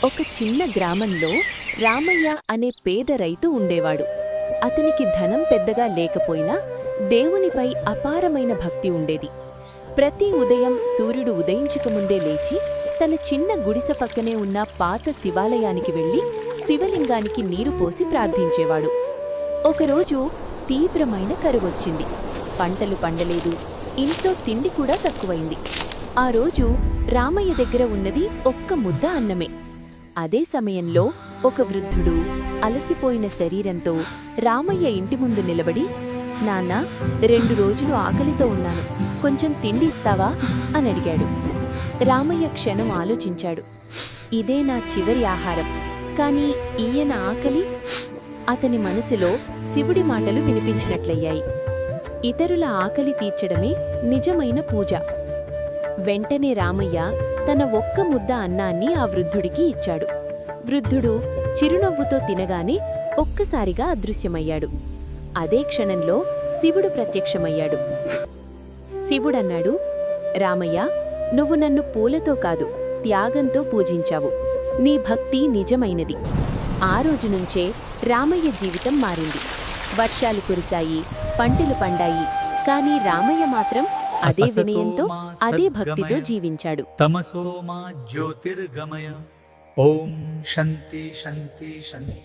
ఒక చిన్న గ్రామంలో రామయ్య అనే పేద రైతు ఉండేవాడు. అతనికి ధనం పెద్దగా లేకపోయినా దేవునిపై అపారమైన భక్తి ఉండేది. ప్రతి ఉదయం సూర్యుడు ఉదయించకముందే లేచి తన చిన్న గుడిసె పక్కనే ఉన్న పాత శివాలయానికి వెళ్లి శివలింగానికి నీరు పోసి ప్రార్థించేవాడు. ఒకరోజు తీవ్రమైన కరువొచ్చింది. పంటలు పండలేదు, ఇంట్లో తిండి కూడా తక్కువైంది. ఆ రోజు రామయ్య దగ్గర ఉన్నది ఒక్క ముద్ద అన్నమే. అదే సమయంలో ఒక వృద్ధుడు అలసిపోయిన శరీరంతో రామయ్య ఇంటి ముందు నిలబడి, నాన్నా, 2 రోజులు ఆకలితో ఉన్నాను, కొంచెం తిండి ఇస్తావా అని అడిగాడు. రామయ్య క్షణం ఆలోచించాడు. ఇదే నా చివరి ఆహారం, కాని ఈయన ఆకలి? అతని మనసులో శివుడి మాటలు వినిపించినట్లయ్యాయి. ఇతరుల ఆకలి తీర్చడమే నిజమైన పూజ. వెంటనే రామయ్య తన ఒక్క ముద్ద అన్నాన్ని ఆ వృద్ధుడికి ఇచ్చాడు. వృద్ధుడు చిరునవ్వుతో తినగానే ఒక్కసారిగా అదృశ్యమయ్యాడు. అదే క్షణంలో శివుడు ప్రత్యక్షమయ్యాడు. శివుడన్నాడు, రామయ్య, నువ్వు నన్ను పూలతో కాదు, త్యాగంతో పూజించావు. నీ భక్తి నిజమైనది. ఆ రోజునుంచే రామయ్య జీవితం మారింది. వర్షాలు కురిశాయి, పంటలు పండాయి. కానీ రామయ్య మాత్రం అదే వినయంతో, అదే భక్తితో జీవించాడు. తమసో మా జ్యోతిర్గమయ. ఓం శాంతి శాంతి శాంతి.